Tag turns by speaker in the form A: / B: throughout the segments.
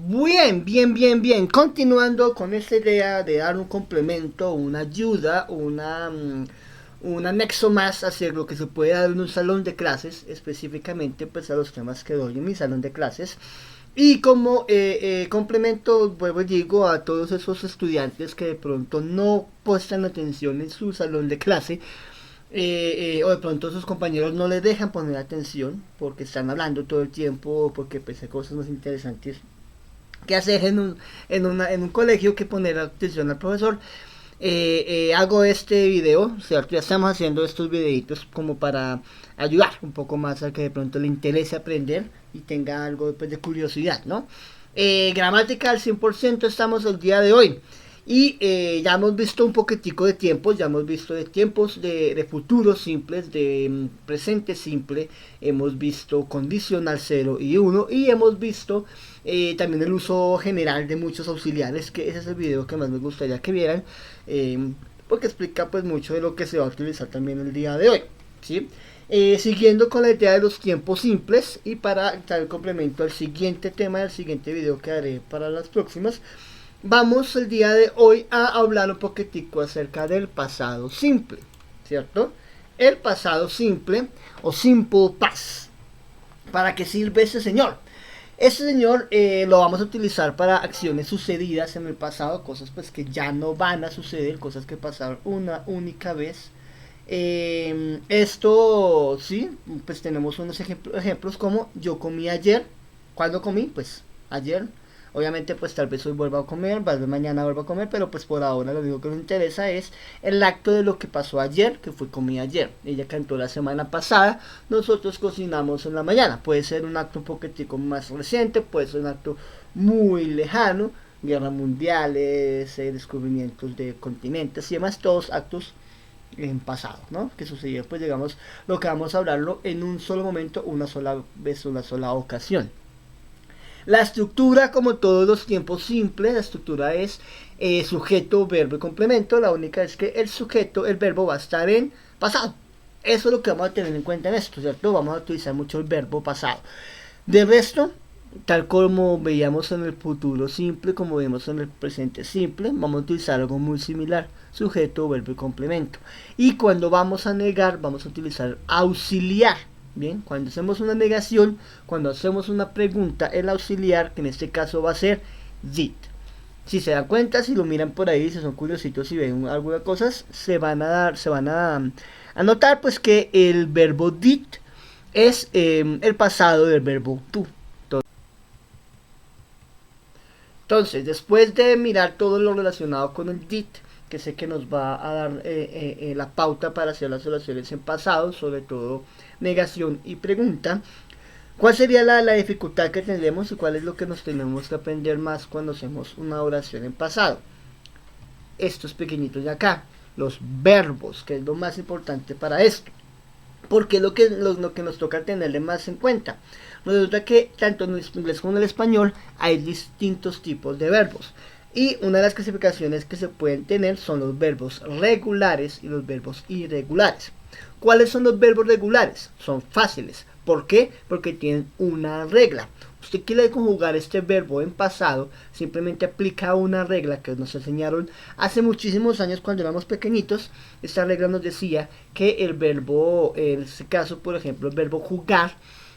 A: Bien. Continuando con esta idea de dar un complemento, una ayuda, un anexo más hacia lo que se puede dar en un salón de clases, específicamente pues a los temas que doy en mi salón de clases. Y como complemento, vuelvo y digo a todos esos estudiantes que de pronto no prestan atención en su salón de clase, o de pronto sus compañeros no les dejan poner atención porque están hablando todo el tiempo o porque pues hay cosas más interesantes que hacer en un colegio que poner atención al profesor. Hago este video, ¿cierto? Ya estamos haciendo estos videitos como para ayudar un poco más a que de pronto le interese aprender y tenga algo pues, de curiosidad, ¿no? Gramática al 100% estamos el día de hoy. Y ya hemos visto un poquitico de tiempos, ya hemos visto de tiempos de futuros simples, de presente simple, hemos visto condicional 0 y 1 y hemos visto también el uso general de muchos auxiliares, que ese es el video que más me gustaría que vieran, porque explica pues mucho de lo que se va a utilizar también el día de hoy, ¿sí? Siguiendo con la idea de los tiempos simples y para dar el complemento al siguiente tema del siguiente video que haré para las próximas, vamos el día de hoy a hablar un poquitico acerca del pasado simple, ¿cierto? El pasado simple o simple past. ¿Para qué sirve ese señor? Ese señor lo vamos a utilizar para acciones sucedidas en el pasado, cosas pues que ya no van a suceder, cosas que pasaron una única vez. Esto, sí, pues tenemos unos ejemplos como yo comí ayer. ¿Cuándo comí? Pues ayer. Obviamente pues tal vez hoy vuelva a comer, tal vez mañana vuelva a comer, pero pues por ahora lo único que nos interesa es el acto de lo que pasó ayer, que fue comí ayer. Ella cantó la semana pasada, nosotros cocinamos en la mañana. Puede ser un acto un poquitico más reciente, puede ser un acto muy lejano, guerras mundiales, descubrimientos de continentes y demás, todos actos en pasado, ¿no? Que sucedió pues digamos lo que vamos a hablarlo en un solo momento, una sola vez, una sola ocasión. La estructura, como todos los tiempos simples, la estructura es sujeto, verbo y complemento. La única es que el sujeto, el verbo va a estar en pasado. Eso es lo que vamos a tener en cuenta en esto, ¿cierto? Vamos a utilizar mucho el verbo pasado. De resto, tal como veíamos en el futuro simple, como vemos en el presente simple, vamos a utilizar algo muy similar, sujeto, verbo y complemento. Y cuando vamos a negar, vamos a utilizar auxiliar. Bien, cuando hacemos una negación, cuando hacemos una pregunta, el auxiliar, que en este caso va a ser did. Si se dan cuenta, si lo miran por ahí, si son curiositos y ven algunas cosas, se van a notar pues que el verbo did es el pasado del verbo to. Entonces, después de mirar todo lo relacionado con el did, que sé que nos va a dar la pauta para hacer las oraciones en pasado, sobre todo negación y pregunta, ¿cuál sería la dificultad que tendremos y cuál es lo que nos tenemos que aprender más cuando hacemos una oración en pasado? Estos pequeñitos de acá, los verbos, que es lo más importante para esto, porque es lo que nos toca tenerle más en cuenta. Resulta que tanto en el inglés como en el español hay distintos tipos de verbos. Y una de las clasificaciones que se pueden tener son los verbos regulares y los verbos irregulares. ¿Cuáles son los verbos regulares? Son fáciles. ¿Por qué? Porque tienen una regla. Usted quiere conjugar este verbo en pasado, simplemente aplica una regla que nos enseñaron hace muchísimos años cuando éramos pequeñitos. Esta regla nos decía que el verbo, en este caso por ejemplo el verbo jugar,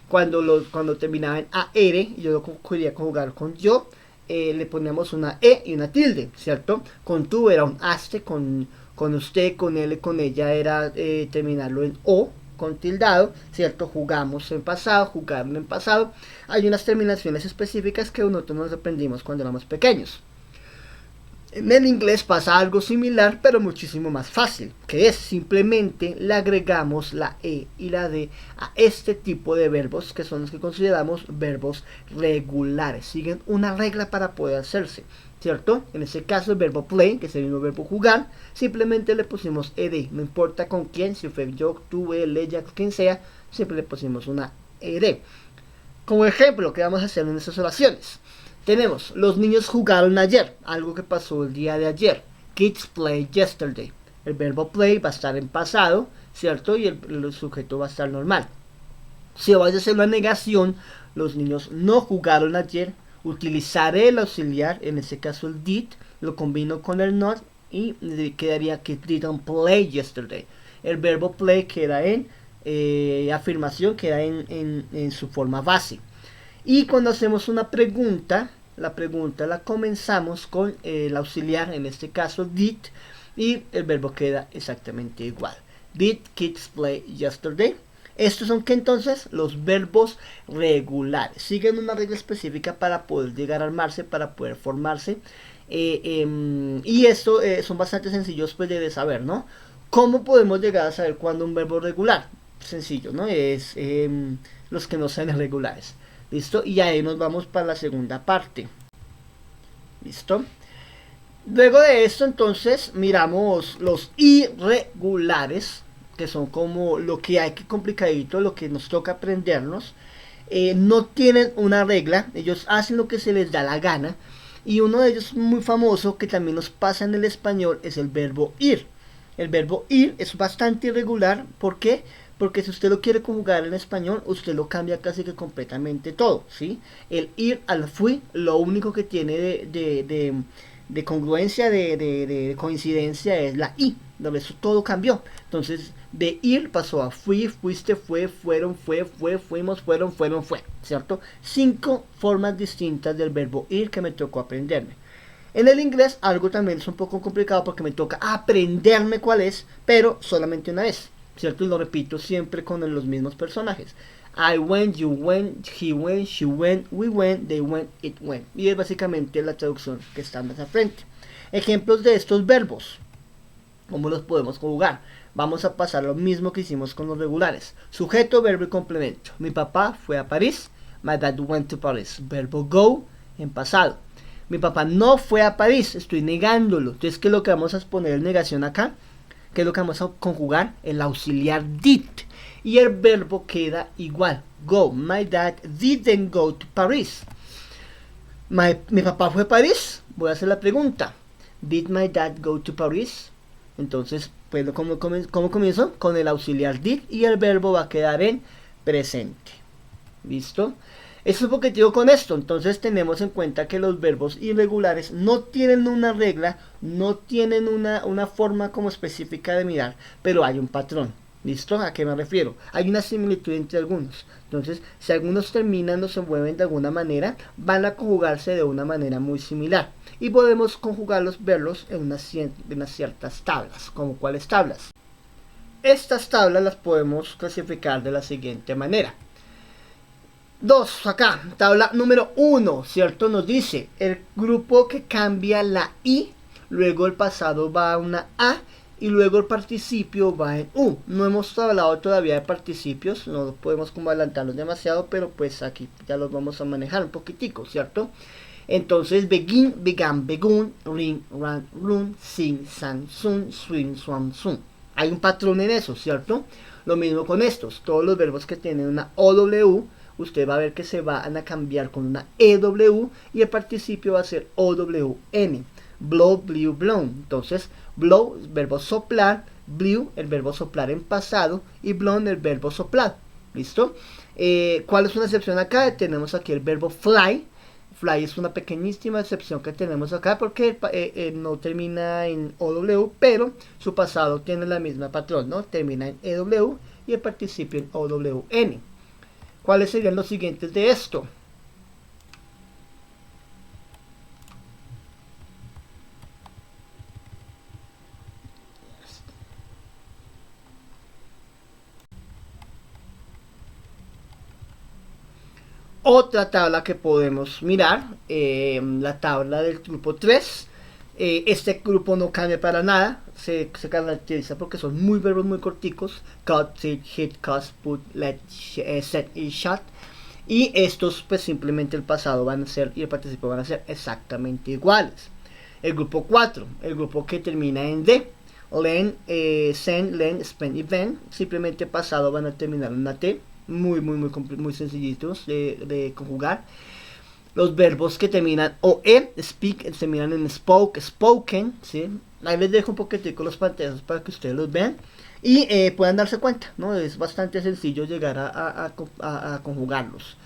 A: cuando terminaba en AR, y yo lo quería conjugar con yo, le poníamos una E y una tilde, ¿cierto? Con tú era un aste, con usted, con él, con ella era terminarlo en O, con tildado, ¿cierto? Jugamos en pasado, jugaron en pasado. Hay unas terminaciones específicas que nosotros nos aprendimos cuando éramos pequeños. En el inglés pasa algo similar, pero muchísimo más fácil, que es simplemente le agregamos la E y la D a este tipo de verbos, que son los que consideramos verbos regulares. Siguen una regla para poder hacerse, ¿cierto? En este caso el verbo play, que es el mismo verbo jugar, simplemente le pusimos ed, no importa con quién, si fue yo, tú, él, ella, quien sea, siempre le pusimos una ed. Como ejemplo, ¿qué vamos a hacer en estas oraciones? Tenemos, los niños jugaron ayer, algo que pasó el día de ayer. Kids played yesterday. El verbo play va a estar en pasado, ¿cierto? Y el sujeto va a estar normal. Si vas a hacer una negación, los niños no jugaron ayer, Utilizaré el auxiliar, en este caso el did, lo combino con el not y quedaría que didn't play yesterday. El verbo play queda en afirmación, queda en su forma base. Y cuando hacemos una pregunta, la pregunta la comenzamos con el auxiliar, en este caso did, y el verbo queda exactamente igual. Did kids play yesterday? Estos son que entonces los verbos regulares. Siguen una regla específica para poder llegar a armarse, para poder formarse. Y esto son bastante sencillos pues de saber, ¿no? ¿Cómo podemos llegar a saber cuándo un verbo regular? Sencillo, ¿no? Es los que no sean irregulares. ¿Listo? Y ahí nos vamos para la segunda parte. ¿Listo? Luego de esto entonces miramos los irregulares, que son como lo que hay que complicadito, lo que nos toca aprendernos. No tienen una regla, ellos hacen lo que se les da la gana. Y uno de ellos muy famoso que también nos pasa en el español es el verbo ir. El verbo ir es bastante irregular. ¿Por qué? Porque si usted lo quiere conjugar en español, usted lo cambia casi que completamente todo, ¿sí? El ir al fui, lo único que tiene de congruencia, de coincidencia es la i, donde eso todo cambió. Entonces, de ir pasó a fui, fuiste, fue, fueron, fue, fuimos, fueron, fue, ¿cierto? 5 formas distintas del verbo ir que me tocó aprenderme. En el inglés algo también es un poco complicado porque me toca aprenderme cuál es, pero solamente una vez, ¿cierto? Y lo repito siempre con los mismos personajes. I went, you went, he went, she went, we went, they went, it went. Y es básicamente la traducción que está más al frente. Ejemplos de estos verbos. ¿Cómo los podemos conjugar? Vamos a pasar lo mismo que hicimos con los regulares. Sujeto, verbo y complemento. Mi papá fue a París. My dad went to Paris. Verbo go en pasado. Mi papá no fue a París. Estoy negándolo. Entonces, ¿qué es lo que vamos a poner en negación acá? ¿Qué es lo que vamos a conjugar? El auxiliar did. Y el verbo queda igual. Go. My dad didn't go to Paris. Mi papá fue a París. Voy a hacer la pregunta. Did my dad go to Paris? Entonces, pues, ¿cómo comienzo? Con el auxiliar did y el verbo va a quedar en presente. ¿Listo? Eso es lo que digo con esto. Entonces tenemos en cuenta que los verbos irregulares no tienen una regla, no tienen una forma como específica de mirar, pero hay un patrón. ¿Listo? ¿A qué me refiero? Hay una similitud entre algunos. Entonces, si algunos terminan o se mueven de alguna manera, van a conjugarse de una manera muy similar. Y podemos conjugarlos, verlos en unas ciertas tablas. ¿Como cuáles tablas? Estas tablas las podemos clasificar de la siguiente manera. 2, acá, tabla número 1, ¿cierto? Nos dice el grupo que cambia la i, luego el pasado va a una a y luego el participio va en u. No hemos hablado todavía de participios, no podemos como adelantarlos demasiado, pero pues aquí ya los vamos a manejar un poquitico, ¿cierto? Entonces, begin, began, begun, ring, ran, run, sing, sang, sun, swim, swam, sun. Hay un patrón en eso, ¿cierto? Lo mismo con estos, todos los verbos que tienen una OW, usted va a ver que se van a cambiar con una EW y el participio va a ser OWN. Blow, blew, blown. Entonces, blow, el verbo soplar, blew, el verbo soplar en pasado y blown, el verbo soplar. ¿Listo? ¿Cuál es una excepción acá? Tenemos aquí el verbo fly. Fly es una pequeñísima excepción que tenemos acá porque no termina en OW, pero su pasado tiene la misma patrón, ¿no? Termina en EW y el participio en OWN. ¿Cuáles serían los siguientes de esto? Otra tabla que podemos mirar, la tabla del grupo 3. Este grupo no cambia para nada, se caracteriza porque son verbos muy corticos: cut, sit, hit, cast, put, let, set y shot. Y estos pues simplemente el pasado van a ser y el participio van a ser exactamente iguales. El grupo 4, el grupo que termina en D, len, send, len, spend y ven, simplemente pasado van a terminar en una T. Muy sencillitos de conjugar. Los verbos que terminan OE, speak, terminan en spoke, spoken, ¿sí? Ahí les dejo un poquitico los pantallazos para que ustedes los vean y puedan darse cuenta, ¿no? Es bastante sencillo llegar a conjugarlos.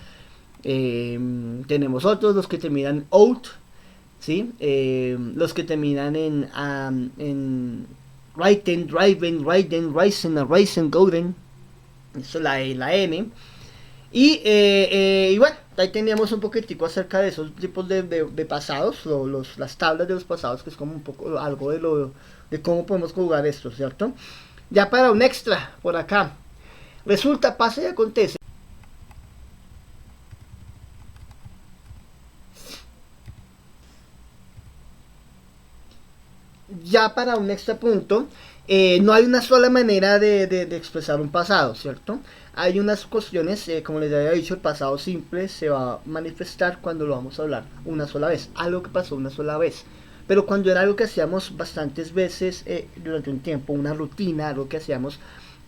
A: Tenemos otros, los que terminan en out, ¿sí? Los que terminan en Raiten, Driven, Raiden, Ryzen, Ryzen, Golden. Eso la E y la N. Y bueno, ahí teníamos un poquitico acerca de esos tipos de pasados, las tablas de los pasados, que es como un poco algo de cómo podemos jugar esto, ¿cierto? Ya para un extra por acá. Resulta, pasa y acontece. Ya para un extra punto, no hay una sola manera de expresar un pasado, ¿cierto? Hay unas cuestiones, como les había dicho, el pasado simple se va a manifestar cuando lo vamos a hablar una sola vez, algo que pasó una sola vez. Pero cuando era algo que hacíamos bastantes veces durante un tiempo, una rutina, algo que hacíamos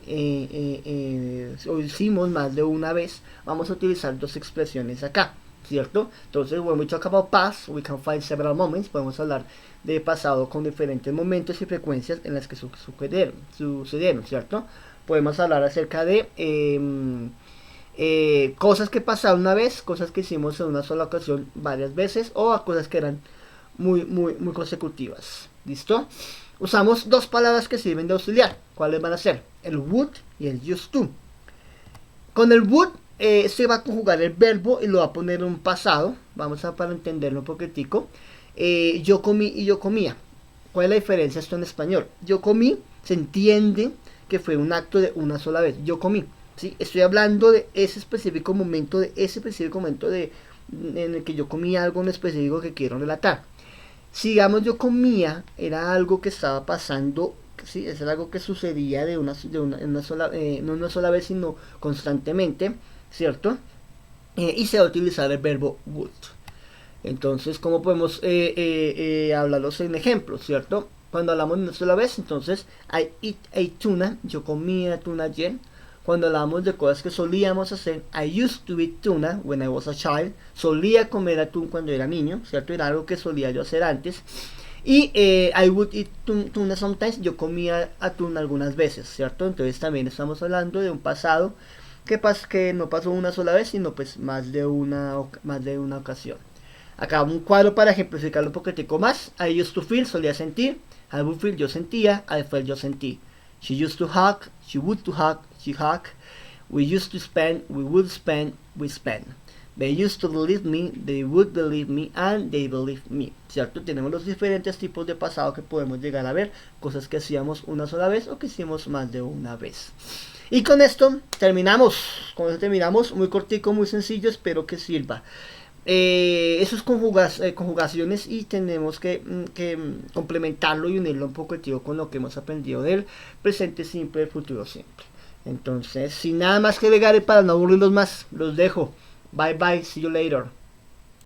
A: o hicimos más de una vez, vamos a utilizar dos expresiones acá, ¿cierto? Entonces, when we talk about past, we can find several moments, podemos hablar de pasado con diferentes momentos y frecuencias en las que sucedieron, ¿cierto? Podemos hablar acerca de cosas que pasaron una vez, cosas que hicimos en una sola ocasión varias veces, o a cosas que eran muy consecutivas. ¿Listo? Usamos dos palabras que sirven de auxiliar. ¿Cuáles van a ser? El would y el used to. Con el would se va a conjugar el verbo y lo va a poner en un pasado. Vamos a para entenderlo un poquitico. Yo comí y yo comía. ¿Cuál es la diferencia esto en español? Yo comí, se entiende que fue un acto de una sola vez. Yo comí. ¿Sí? Estoy hablando de ese específico momento, en el que yo comía algo en específico que quiero relatar. Si digamos yo comía, era algo que estaba pasando, sí, es algo que sucedía no una sola vez, sino constantemente, ¿cierto? Y se va a utilizar el verbo would. Entonces, ¿cómo podemos hablarlos en ejemplos, ¿cierto? Cuando hablamos de una sola vez, entonces, I eat a tuna, yo comía tuna ayer. Cuando hablamos de cosas que solíamos hacer, I used to eat tuna when I was a child. Solía comer atún cuando era niño, ¿cierto? Era algo que solía yo hacer antes. Y I would eat tuna sometimes, yo comía atún algunas veces, ¿cierto? Entonces también estamos hablando de un pasado que no pasó una sola vez, sino pues más de una ocasión. Acá un cuadro para ejemplificarlo un poquitico más. I used to feel, solía sentir. I would feel, yo sentía. I felt, yo sentí. She used to hug, she would to hug, she hug. We used to spend, we would spend, we spend. They used to believe me, they would believe me, and they believe me. ¿Cierto? Tenemos los diferentes tipos de pasado que podemos llegar a ver. Cosas que hacíamos una sola vez o que hicimos más de una vez. Y con esto terminamos. Muy cortico, muy sencillo. Espero que sirva. Eso es conjugaciones y tenemos que complementarlo y unirlo un poquito con lo que hemos aprendido del presente simple y del futuro simple. Entonces, sin nada más que agregar para no aburrirlos más, los dejo. Bye bye, see you later.